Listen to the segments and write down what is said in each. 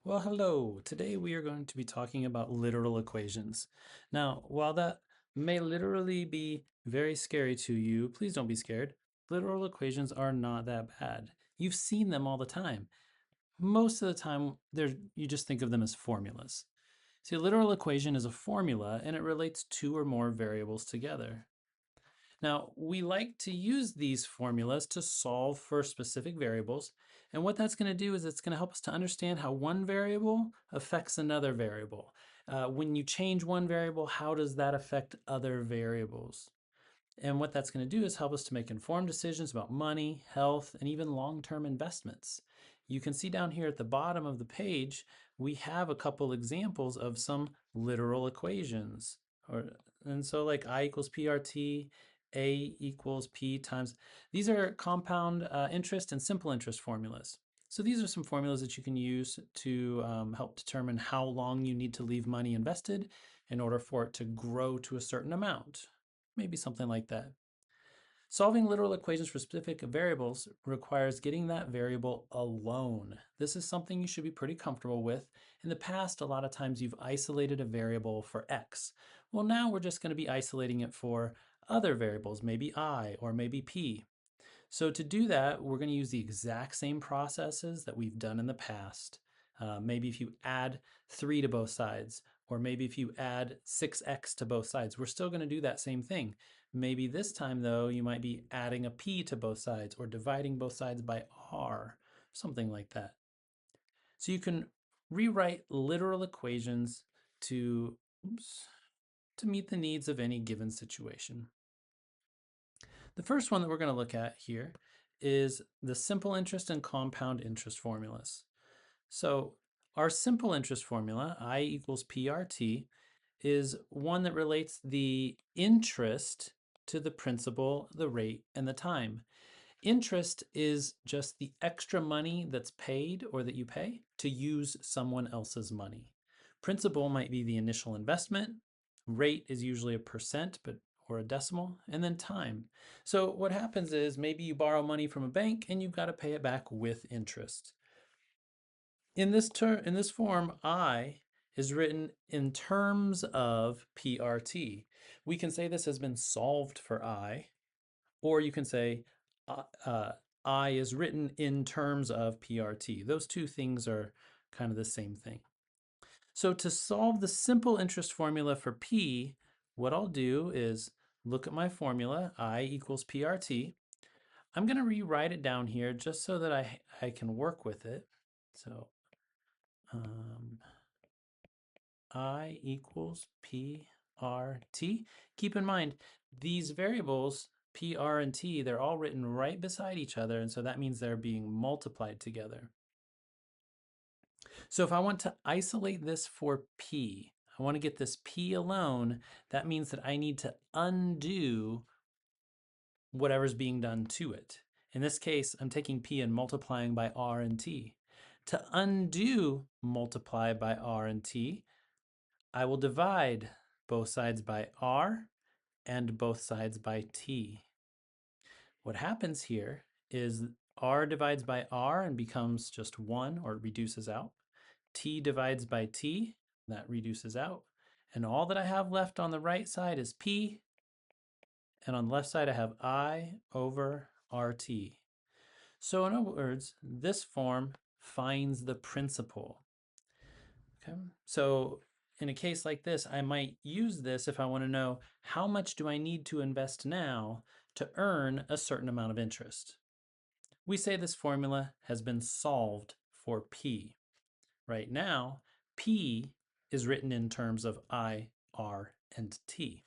Well, hello. Today we are going to be talking about literal equations. Now, while that may literally be very scary to you, please don't be scared. Literal equations are not that bad. You've seen them all the time. Most of the time, you just think of them as formulas. See, a literal equation is a formula and it relates two or more variables together. Now, we like to use these formulas to solve for specific variables. And what that's going to do is it's going to help us to understand how one variable affects another variable. When you change one variable, how does that affect other variables? And what that's going to do is help us to make informed decisions about money, health, and even long-term investments. You can see down here at the bottom of the page, we have a couple examples of some literal equations. And so like I equals PRT, A equals P times, these are compound interest and simple interest formulas. So these are some formulas that you can use to help determine how long you need to leave money invested in order for it to grow to a certain amount. Maybe something like that. Solving literal equations for specific variables requires getting that variable alone. This is something you should be pretty comfortable with. In the past, a lot of times you've isolated a variable for x. Well, now we're just going to be isolating it for other variables, maybe I or maybe p. So to do that, we're going to use the exact same processes that we've done in the past. Maybe if you add 3 to both sides, or maybe if you add 6x to both sides, we're still going to do that same thing. Maybe this time, though, you might be adding a p to both sides or dividing both sides by r, something like that. So you can rewrite literal equations to, to meet the needs of any given situation. The first one that we're going to look at here is the simple interest and compound interest formulas. So our simple interest formula, I equals PRT, is one that relates the interest to the principal, the rate, and the time. Interest is just the extra money that's paid or that you pay to use someone else's money. Principal might be the initial investment. Rate is usually a percent, or a decimal, and then time. So what happens is maybe you borrow money from a bank and you've got to pay it back with interest. In this form, I is written in terms of PRT. We can say this has been solved for I, or you can say I is written in terms of PRT. Those two things are kind of the same thing. So to solve the simple interest formula for P, what I'll do is look at my formula, I equals PRT. I'm going to rewrite it down here just so that I can work with it. So I equals PRT. Keep in mind, these variables, P, R, and T, they're all written right beside each other, and so that means they're being multiplied together. So if I want to isolate this for P, I want to get this P alone, that means that I need to undo whatever's being done to it. In this case, I'm taking P and multiplying by R and T. To undo multiply by R and T, I will divide both sides by R and both sides by T. What happens here is R divides by R and becomes just 1 or reduces out. T divides by T, that reduces out. And all that I have left on the right side is P, and on the left side I have I over RT. So in other words, this form finds the principal. Okay, so in a case like this, I might use this if I want to know how much do I need to invest now to earn a certain amount of interest. We say this formula has been solved for P. Right now, P is written in terms of I, R, and T.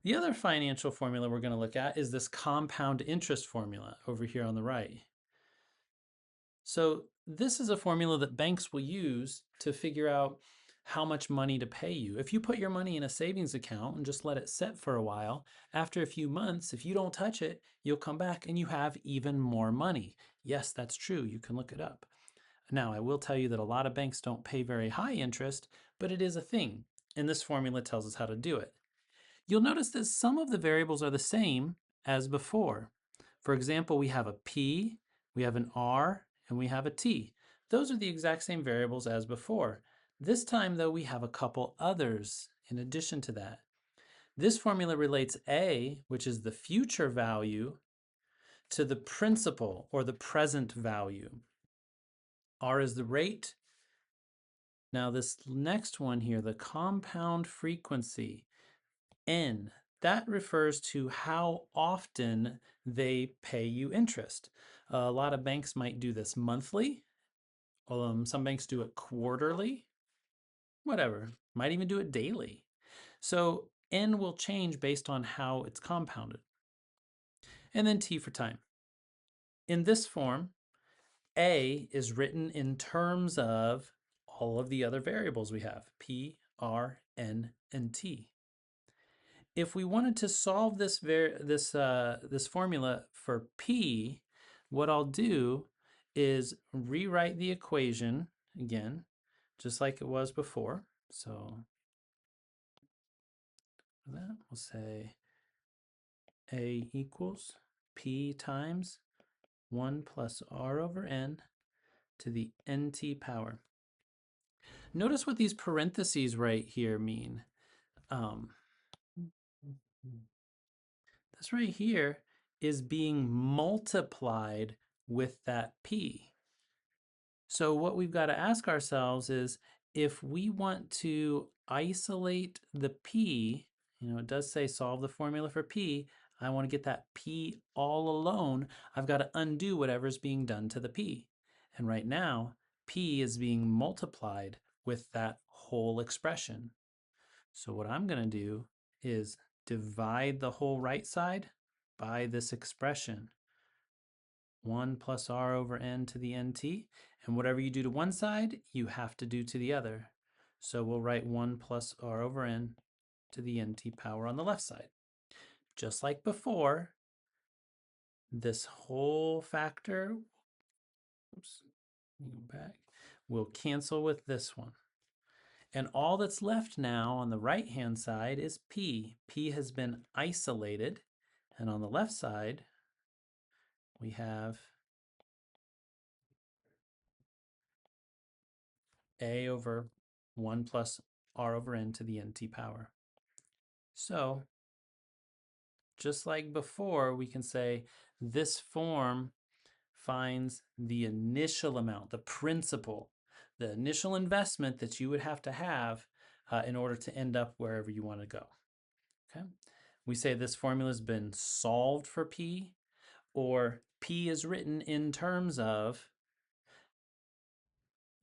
The other financial formula we're going to look at is this compound interest formula over here on the right. So this is a formula that banks will use to figure out how much money to pay you. If you put your money in a savings account and just let it sit for a while, after a few months, if you don't touch it, you'll come back and you have even more money. Yes, that's true. You can look it up. Now, I will tell you that a lot of banks don't pay very high interest, but it is a thing, and this formula tells us how to do it. You'll notice that some of the variables are the same as before. For example, we have a P, we have an R, and we have a T. Those are the exact same variables as before. This time, though, we have a couple others in addition to that. This formula relates A, which is the future value, to the principal or the present value. R is the rate. Now this next one here, the compound frequency, N, that refers to how often they pay you interest. A lot of banks might do this monthly. Some banks do it quarterly, whatever. Might even do it daily. So N will change based on how it's compounded. And then T for time. In this form, A is written in terms of all of the other variables we have, P, R, N, and T. If we wanted to solve this formula for P, what I'll do is rewrite the equation again, just like it was before. So for that, we'll say A equals P times 1 plus R over N to the NT power. Notice what these parentheses right here mean. This right here is being multiplied with that P. So what we've got to ask ourselves is, if we want to isolate the P, it does say solve the formula for P. I want to get that P all alone. I've got to undo whatever's being done to the P. And right now, P is being multiplied with that whole expression. So what I'm going to do is divide the whole right side by this expression. 1 plus r over n to the nt. And whatever you do to one side, you have to do to the other. So we'll write 1 plus r over n to the nt power on the left side. Just like before, this whole factor, will cancel with this one. And all that's left now on the right-hand side is P. P has been isolated. And on the left side, we have A over 1 plus R over N to the NT power. So just like before, we can say this form finds the initial amount, the principal, the initial investment that you would have to have in order to end up wherever you want to go. Okay. We say this formula has been solved for P, or P is written in terms of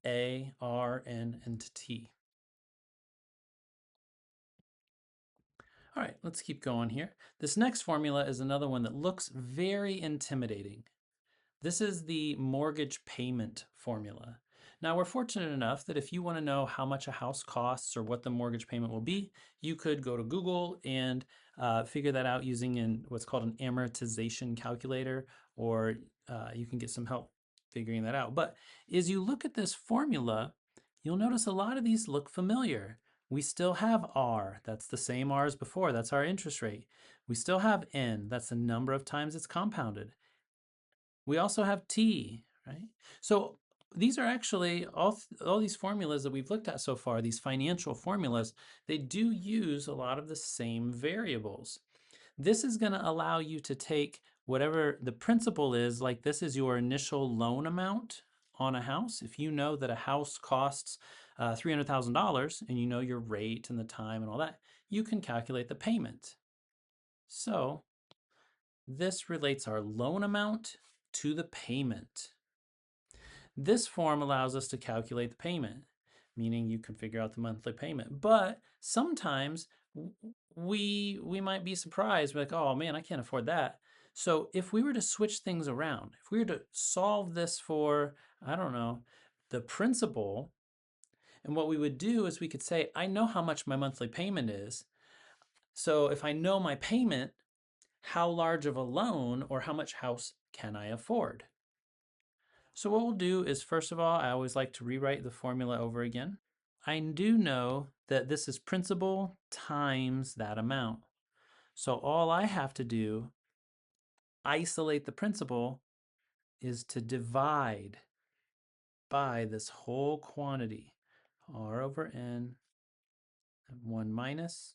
A, R, N, and T. All right, let's keep going here. This next formula is another one that looks very intimidating. This is the mortgage payment formula. Now, we're fortunate enough that if you want to know how much a house costs or what the mortgage payment will be, you could go to Google and figure that out using what's called an amortization calculator, or you can get some help figuring that out. But as you look at this formula, you'll notice a lot of these look familiar. We still have R, that's the same R as before, that's our interest rate. We still have N, that's the number of times it's compounded. We also have T, right? So these are actually, all these formulas that we've looked at so far, these financial formulas, they do use a lot of the same variables. This is going to allow you to take whatever the principal is, like this is your initial loan amount on a house. If you know that a house costs $300,000 and you know your rate and the time and all that, you can calculate the payment. So this relates our loan amount to the payment. This form allows us to calculate the payment, meaning you can figure out the monthly payment. But sometimes we might be surprised, like, oh man, I can't afford that. So if we were to switch things around, if we were to solve this for, I don't know, the principal, and what we would do is we could say, I know how much my monthly payment is. So if I know my payment, how large of a loan or how much house can I afford? So what we'll do is, first of all, I always like to rewrite the formula over again. I do know that this is principal times that amount. So all I have to do, isolate the principal, is to divide by this whole quantity, r over n, 1 minus,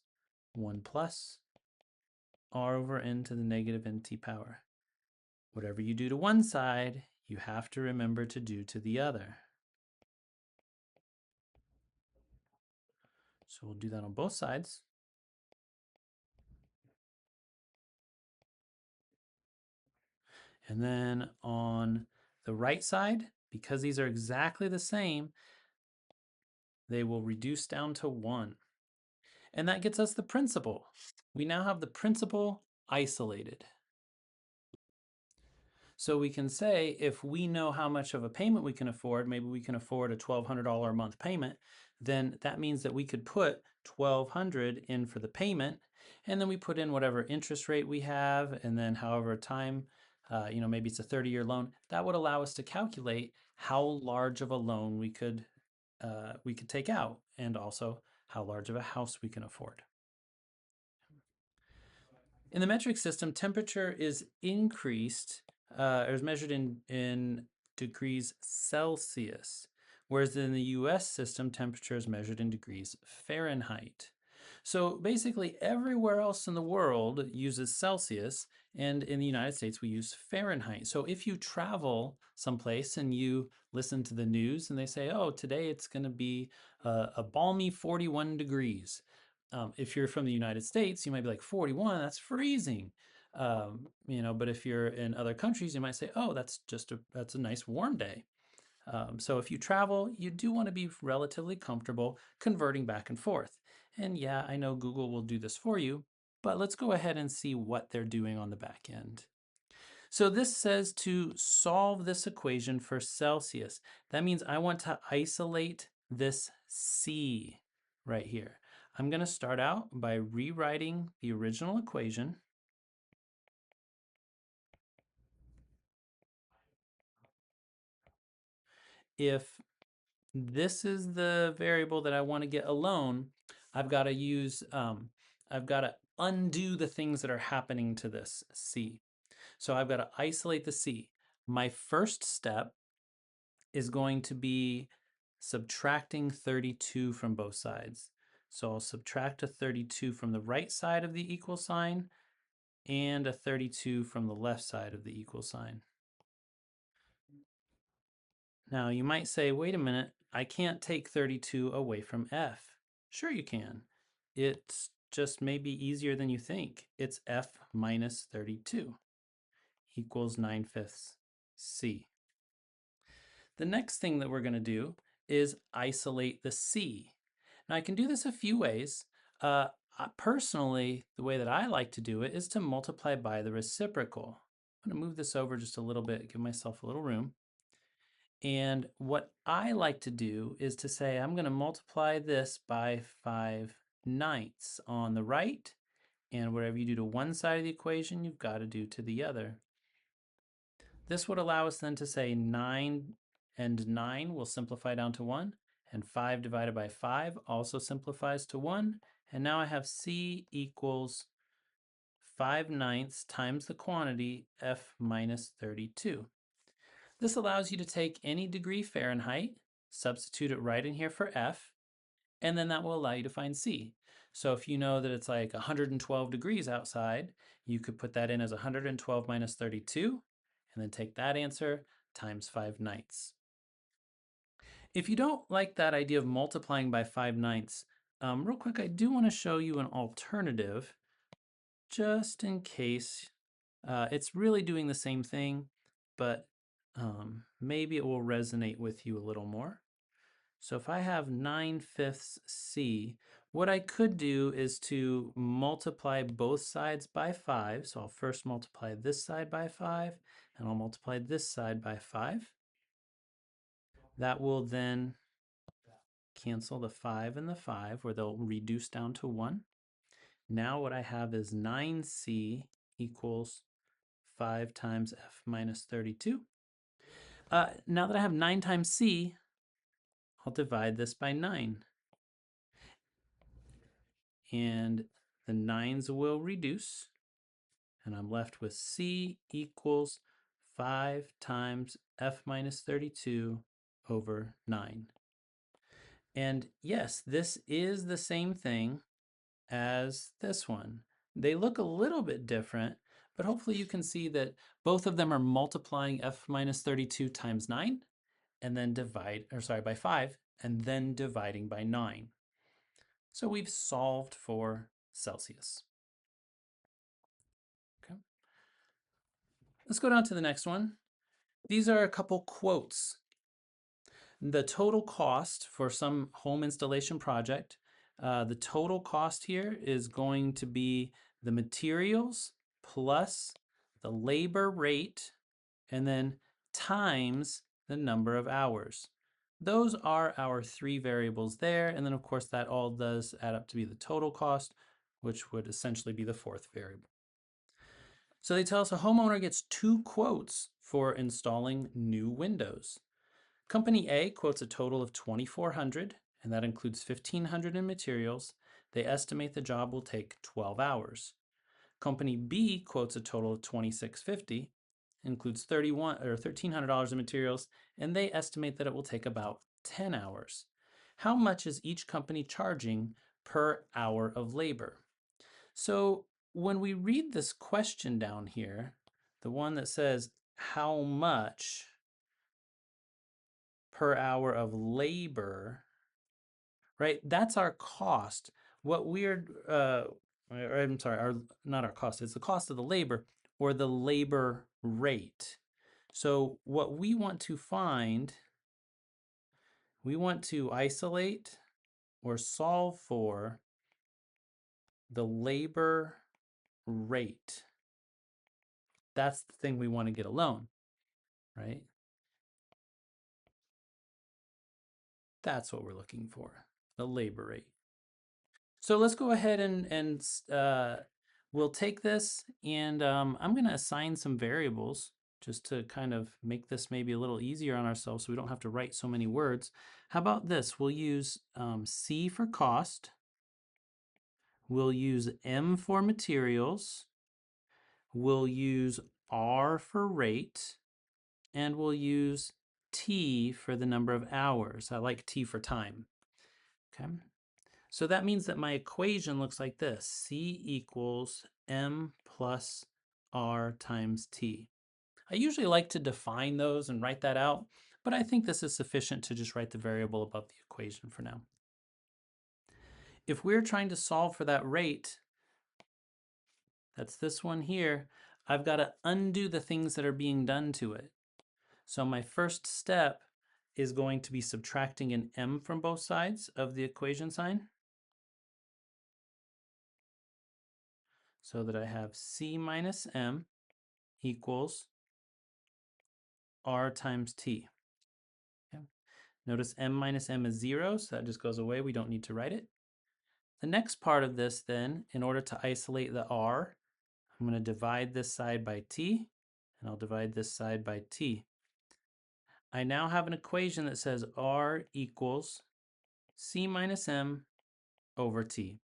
1 plus, r over n to the negative nt power. Whatever you do to one side, you have to remember to do to the other. So we'll do that on both sides. And then on the right side, because these are exactly the same, they will reduce down to 1. And that gets us the principal. We now have the principal isolated. So we can say if we know how much of a payment we can afford, maybe we can afford a $1,200 a month payment, then that means that we could put $1,200 in for the payment, and then we put in whatever interest rate we have, and then however time, maybe it's a 30-year loan. That would allow us to calculate how large of a loan we could take out, and also how large of a house we can afford. In the metric system, temperature is increased, or is measured in degrees Celsius, whereas in the US system, temperature is measured in degrees Fahrenheit. So basically, everywhere else in the world uses Celsius, and in the United States, we use Fahrenheit. So if you travel someplace and you listen to the news and they say, oh, today it's going to be a balmy 41 degrees. If you're from the United States, you might be like 41, that's freezing. But if you're in other countries, you might say, oh, that's a nice warm day. So if you travel, you do want to be relatively comfortable converting back and forth. And yeah, I know Google will do this for you, but let's go ahead and see what they're doing on the back end. So this says to solve this equation for Celsius. That means I want to isolate this C right here. I'm going to start out by rewriting the original equation. If this is the variable that I want to get alone, I've got to undo the things that are happening to this C. So I've got to isolate the C. My first step is going to be subtracting 32 from both sides. So I'll subtract a 32 from the right side of the equal sign and a 32 from the left side of the equal sign. Now you might say, wait a minute, I can't take 32 away from F. Sure you can. It's just maybe easier than you think. It's F minus 32 equals 9/5 C. The next thing that we're going to do is isolate the C. Now I can do this a few ways. Personally, the way that I like to do it is to multiply by the reciprocal. I'm going to move this over just a little bit, give myself a little room. And what I like to do is to say I'm going to multiply this by 5/9 on the right, and whatever you do to one side of the equation, you've got to do to the other. This would allow us then to say 9 and 9 will simplify down to 1, and 5 divided by 5 also simplifies to 1, and now I have C equals 5/9 times the quantity F minus 32. This allows you to take any degree Fahrenheit, substitute it right in here for F, and then that will allow you to find C. So if you know that it's like 112 degrees outside, you could put that in as 112 minus 32, and then take that answer times 5/9. If you don't like that idea of multiplying by 5/9, real quick, I do want to show you an alternative, just in case it's really doing the same thing, but maybe it will resonate with you a little more. So if I have 9/5 C, what I could do is to multiply both sides by 5. So I'll first multiply this side by 5, and I'll multiply this side by 5. That will then cancel the 5 and the 5, where they'll reduce down to 1. Now what I have is 9C equals 5 times F minus 32. Now that I have 9 times C, I'll divide this by 9. And the 9s will reduce, and I'm left with C equals 5 times F minus 32 over 9. And yes, this is the same thing as this one. They look a little bit different, but hopefully you can see that both of them are multiplying f minus 32 times 9 and then by 5 and then dividing by 9. So we've solved for Celsius. Okay. Let's go down to the next one. These are a couple quotes. The total cost for some home installation project, the total cost here is going to be the materials plus the labor rate and then times the number of hours. Those are our three variables there. And then of course that all does add up to be the total cost, which would essentially be the fourth variable. So they tell us a homeowner gets 2 quotes for installing new windows. Company A quotes a total of $2,400, and that includes $1,500 in materials. They estimate the job will take 12 hours. Company B quotes a total of $2,650, includes $1,300 in materials, and they estimate that it will take about 10 hours. How much is each company charging per hour of labor? So when we read this question down here, the one that says how much per hour of labor, right? That's our cost. What we're, I'm sorry, not our cost, it's the cost of the labor or the labor rate. So what we want to find, we want to isolate or solve for the labor rate. That's the thing we want to get alone, right? That's what we're looking for, the labor rate. So let's go ahead and we'll take this and I'm going to assign some variables just to kind of make this maybe a little easier on ourselves so we don't have to write so many words. How about this? We'll use C for cost. We'll use M for materials. We'll use R for rate. And we'll use T for the number of hours. I like T for time. Okay. So that means that my equation looks like this. C equals M plus R times T. I usually like to define those and write that out, but I think this is sufficient to just write the variable above the equation for now. If we're trying to solve for that rate, that's this one here, I've got to undo the things that are being done to it. So my first step is going to be subtracting an M from both sides of the equation sign, so that I have C minus M equals R times T. Okay. Notice M minus M is 0, so that just goes away. We don't need to write it. The next part of this then, in order to isolate the R, I'm going to divide this side by T, and I'll divide this side by T. I now have an equation that says R equals C minus M over T.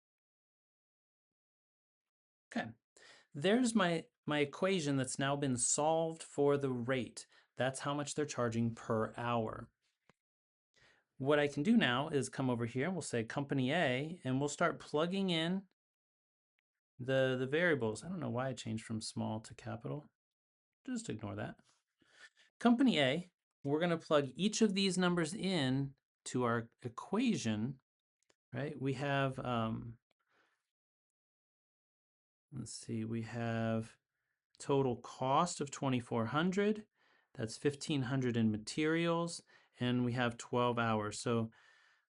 Okay. There's my equation that's now been solved for the rate. That's how much they're charging per hour. What I can do now is come over here and we'll say company A and we'll start plugging in the variables. I don't know why I changed from small to capital. Just ignore that. Company A, we're going to plug each of these numbers in to our equation, right? We have, let's see, we have total cost of 2,400. That's 1,500 in materials, and we have 12 hours. So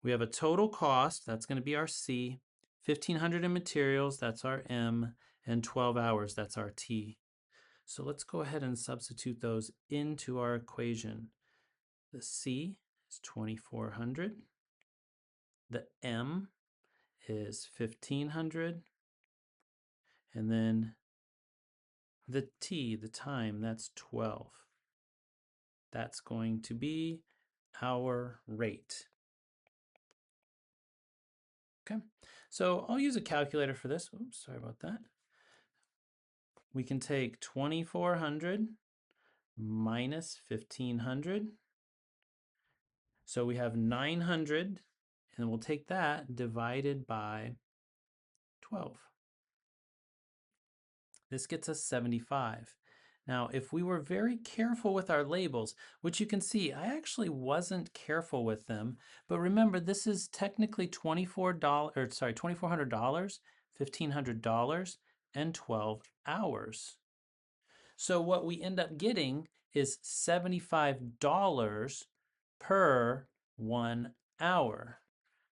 we have a total cost, that's going to be our C, 1,500 in materials, that's our M, and 12 hours, that's our T. So let's go ahead and substitute those into our equation. The C is 2,400. The M is 1,500. And then the T, the time, that's 12. That's going to be our rate. Okay, so I'll use a calculator for this. Oops, sorry about that. We can take 2,400 minus 1,500 So we have 900, and we'll take that divided by 12. This gets us 75. Now, if we were very careful with our labels, which you can see, I actually wasn't careful with them, but remember, this is technically $24, or sorry, $2,400, $1,500, and 12 hours. So what we end up getting is $75 per 1 hour.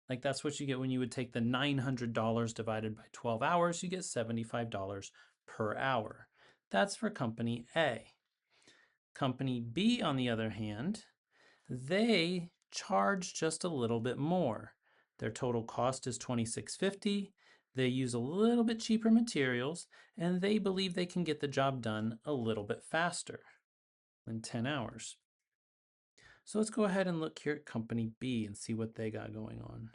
Like that's what you get when you would take the $900 divided by 12 hours, you get $75 per hour. That's for company A. Company B, on the other hand, they charge just a little bit more. Their total cost is $26.50. They use a little bit cheaper materials, and they believe they can get the job done a little bit faster than 10 hours. So let's go ahead and look here at company B and see what they got going on.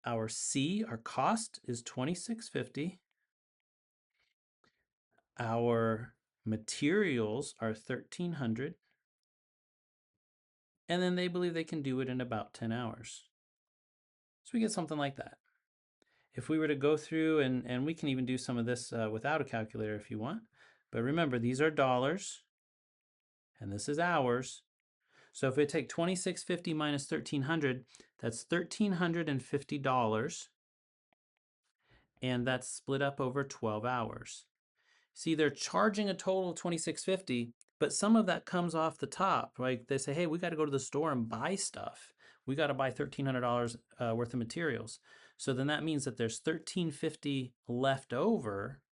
Our C, our cost is $26.50. Our materials are $1,300. And then they believe they can do it in about 10 hours. So we get something like that. If we were to go through, and we can even do some of this without a calculator if you want. But remember, these are dollars, and this is hours. So if we take $26.50 minus $1,300, that's $1,350. And that's split up over 12 hours. See, they're charging a total of $26.50, but some of that comes off the top. Like they say, hey, we got to go to the store and buy stuff. We got to buy $1,300 worth of materials. So then that means that there's $1,350 left over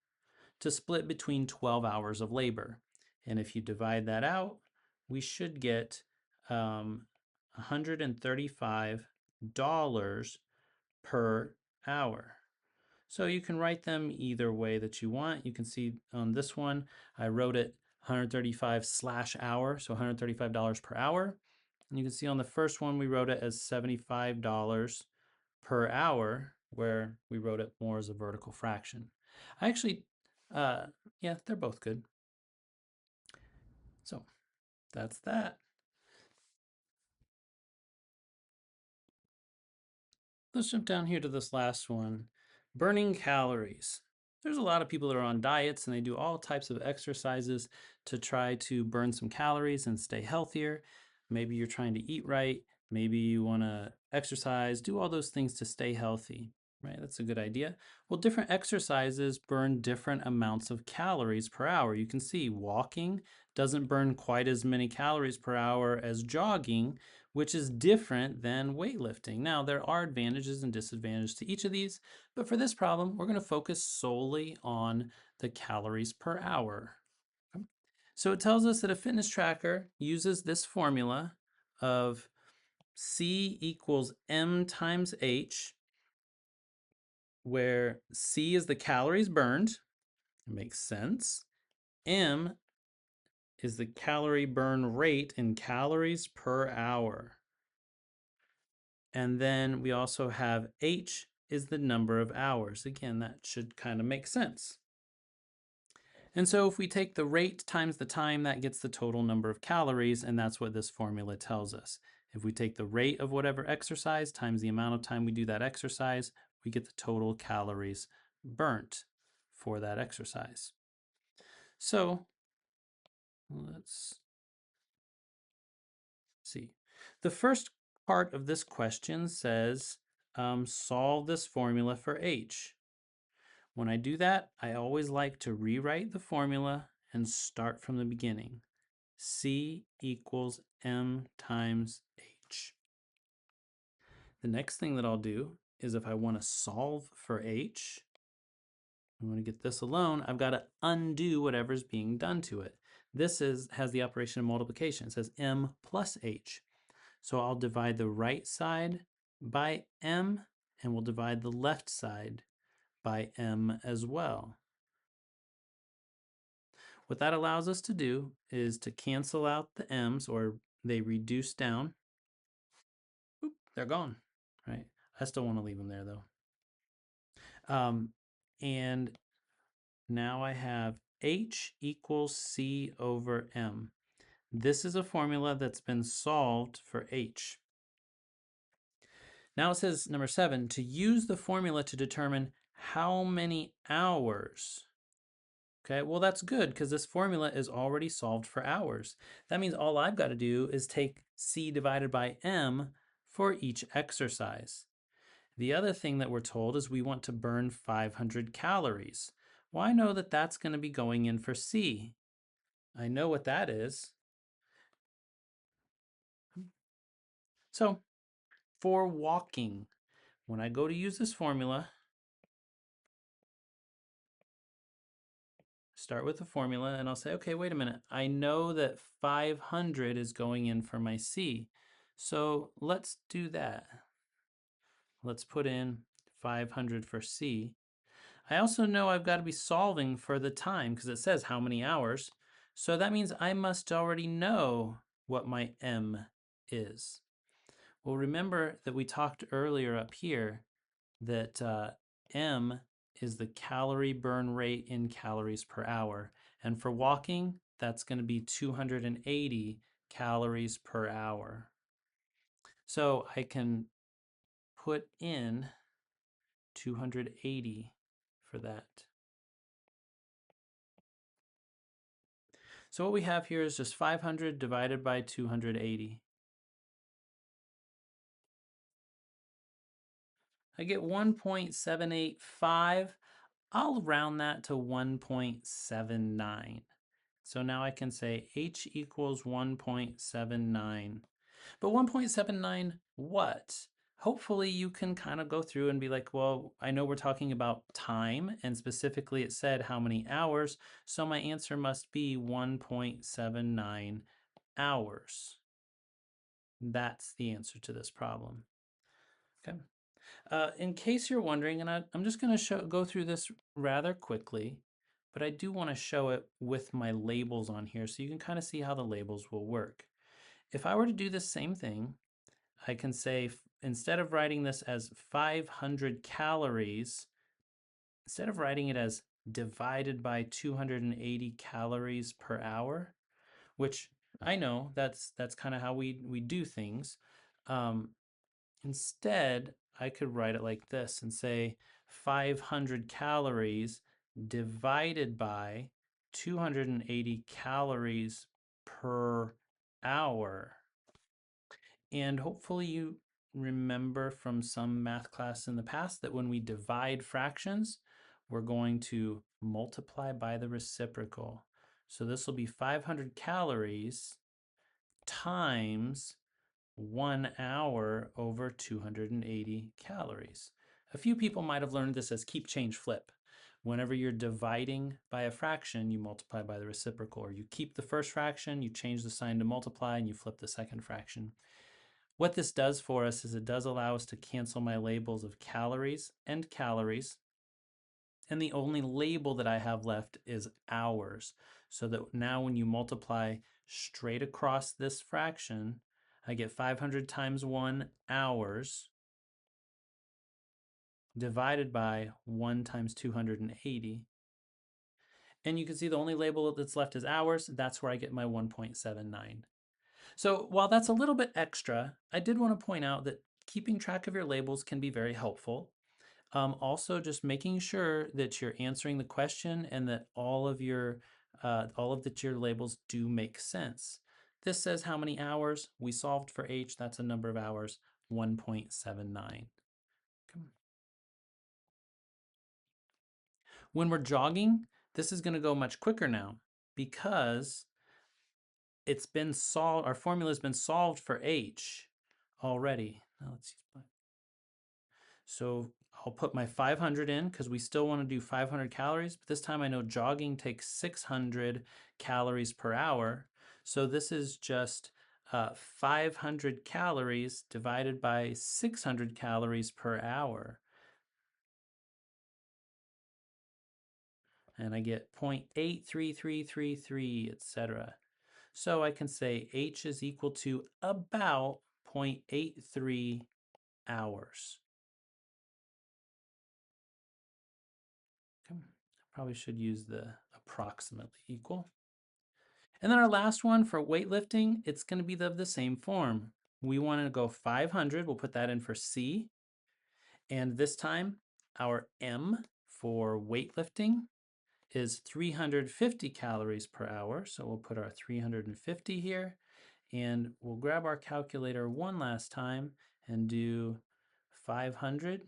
to split between 12 hours of labor. And if you divide that out, we should get $135 per hour. So you can write them either way that you want. You can see on this one, I wrote it 135/hour, so $135 per hour. And you can see on the first one, we wrote it as $75 per hour, where we wrote it more as a vertical fraction. I actually, yeah, they're both good. So that's that. Let's jump down here to this last one, burning calories. There's a lot of people that are on diets and they do all types of exercises to try to burn some calories and stay healthier. Maybe you're trying to eat right. Maybe you want to exercise, do all those things to stay healthy, right? That's a good idea. Well, different exercises burn different amounts of calories per hour. You can see walking doesn't burn quite as many calories per hour as jogging, which is different than weightlifting. Now, there are advantages and disadvantages to each of these, but for this problem, we're going to focus solely on the calories per hour. Okay. So it tells us that a fitness tracker uses this formula of C equals M times H, where C is the calories burned. It makes sense. M is the calorie burn rate in calories per hour. And then we also have H is the number of hours. Again, that should kind of make sense. And so if we take the rate times the time, that gets the total number of calories, and that's what this formula tells us. If we take the rate of whatever exercise times the amount of time we do that exercise, we get the total calories burnt for that exercise. So let's see. The first part of this question says, solve this formula for H. When I do that, I always like to rewrite the formula and start from the beginning. C equals M times H. The next thing that I'll do is if I want to solve for H, I want to get this alone, I've got to undo whatever's being done to it. This has the operation of multiplication. It says M plus H. So I'll divide the right side by M, and we'll divide the left side by M as well. What that allows us to do is to cancel out the M's, or they reduce down. Oop, they're gone, right? I still want to leave them there though. And now I have H equals C over M. This is a formula that's been solved for H. Now it says, number 7, to use the formula to determine how many hours. Okay, well that's good because this formula is already solved for hours. That means all I've got to do is take C divided by M for each exercise. The other thing that we're told is we want to burn 500 calories. Well, I know that that's going to be going in for C. I know what that is. So for walking, when I go to use this formula, start with the formula and I'll say, okay, wait a minute. I know that 500 is going in for my C. So let's do that. Let's put in 500 for C. I also know I've got to be solving for the time because it says how many hours. So that means I must already know what my M is. Well, remember that we talked earlier up here that M is the calorie burn rate in calories per hour. And for walking, that's going to be 280 calories per hour. So I can put in 280 for that. So what we have here is just 500 divided by 280. I get 1.785. I'll round that to 1.79. So now I can say H equals 1.79. But 1.79 what? Hopefully you can kind of go through and be like, well, I know we're talking about time, and specifically it said how many hours, so my answer must be 1.79 hours. That's the answer to this problem. Okay. In case you're wondering, and I'm just going to go through this rather quickly, but I do want to show it with my labels on here so you can kind of see how the labels will work. If I were to do the same thing, I can say, instead of writing this as 500 calories, instead of writing it as divided by 280 calories per hour, which I know that's kind of how we do things. Instead, I could write it like this and say 500 calories divided by 280 calories per hour. And hopefully you remember from some math class in the past that when we divide fractions, we're going to multiply by the reciprocal. So this will be 500 calories times 1 hour over 280 calories. A few people might have learned this as keep, change, flip. Whenever you're dividing by a fraction, you multiply by the reciprocal, or you keep the first fraction, you change the sign to multiply, and you flip the second fraction. What this does for us is it does allow us to cancel my labels of calories and calories. And the only label that I have left is hours. So that now when you multiply straight across this fraction, I get 500 times 1 hours divided by 1 times 280. And you can see the only label that's left is hours. That's where I get my 1.79. So while that's a little bit extra, I did want to point out that keeping track of your labels can be very helpful. Also, just making sure that you're answering the question and that all of your labels do make sense. This says how many hours. We solved for H. That's a number of hours, 1.79. When we're jogging, this is going to go much quicker now because it's been solved. Our formula has been solved for H already. Now let's use. So I'll put my 500 in because we still want to do 500 calories, but this time I know jogging takes 600 calories per hour. So this is just 500 calories divided by 600 calories per hour. And I get 0.83333, etc. So I can say H is equal to about 0.83 hours. Okay. Probably should use the approximately equal. And then our last one for weightlifting, it's going to be the same form. We want to go 500. We'll put that in for C. And this time, our M for weightlifting is 350 calories per hour. So we'll put our 350 here. And we'll grab our calculator one last time and do 500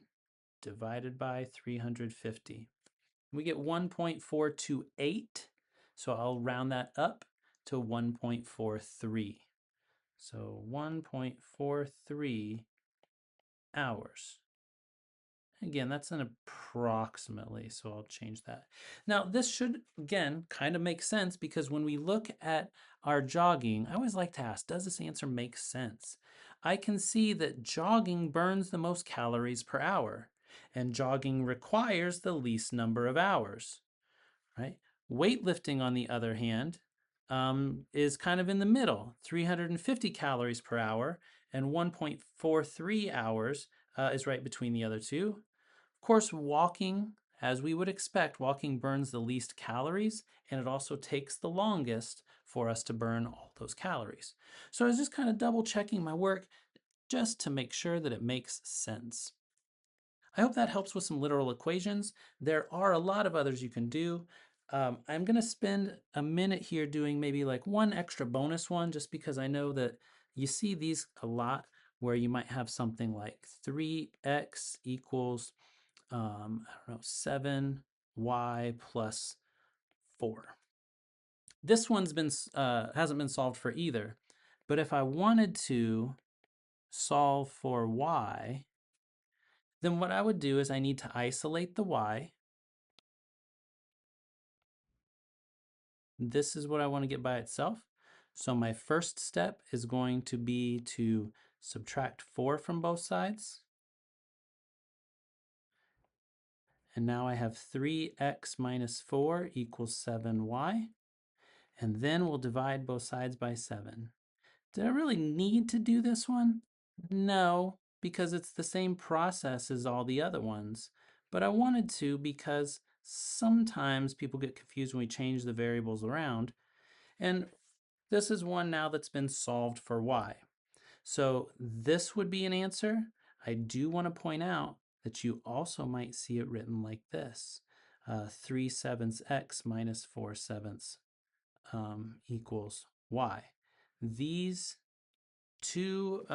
divided by 350. We get 1.428. So I'll round that up to 1.43. So 1.43 hours. Again, that's an approximately, so I'll change that. Now, this should, again, kind of make sense because when we look at our jogging, I always like to ask, does this answer make sense? I can see that jogging burns the most calories per hour, and jogging requires the least number of hours, right? Weightlifting, on the other hand, is kind of in the middle, 350 calories per hour, and 1.43 hours is right between the other two. Of course, walking, as we would expect, walking burns the least calories, and it also takes the longest for us to burn all those calories. So I was just kind of double checking my work just to make sure that it makes sense. I hope that helps with some literal equations. There are a lot of others you can do. I'm going to spend a minute here doing maybe like one extra bonus one, just because I know that you see these a lot where you might have something like 3x equals I don't know, 7y plus 4. This one's been hasn't been solved for either. But if I wanted to solve for y, then what I would do is I need to isolate the y. This is what I want to get by itself. So my first step is going to be to subtract 4 from both sides. And now I have 3x minus 4 equals 7y. And then we'll divide both sides by 7. Did I really need to do this one? No, because it's the same process as all the other ones. But I wanted to because sometimes people get confused when we change the variables around. And this is one now that's been solved for y. So this would be an answer. I do want to point out that you also might see it written like this. 3/7 x minus 4/7 equals y. These two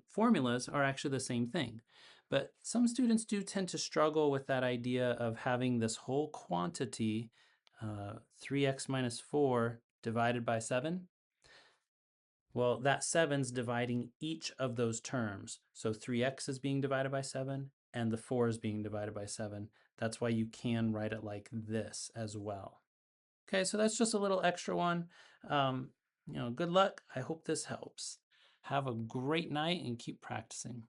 formulas are actually the same thing. But some students do tend to struggle with that idea of having this whole quantity, 3x minus 4 divided by 7. Well, that 7's dividing each of those terms. So 3x is being divided by 7, and the 4 is being divided by 7. That's why you can write it like this as well. Okay, so that's just a little extra one. Good luck. I hope this helps. Have a great night and keep practicing.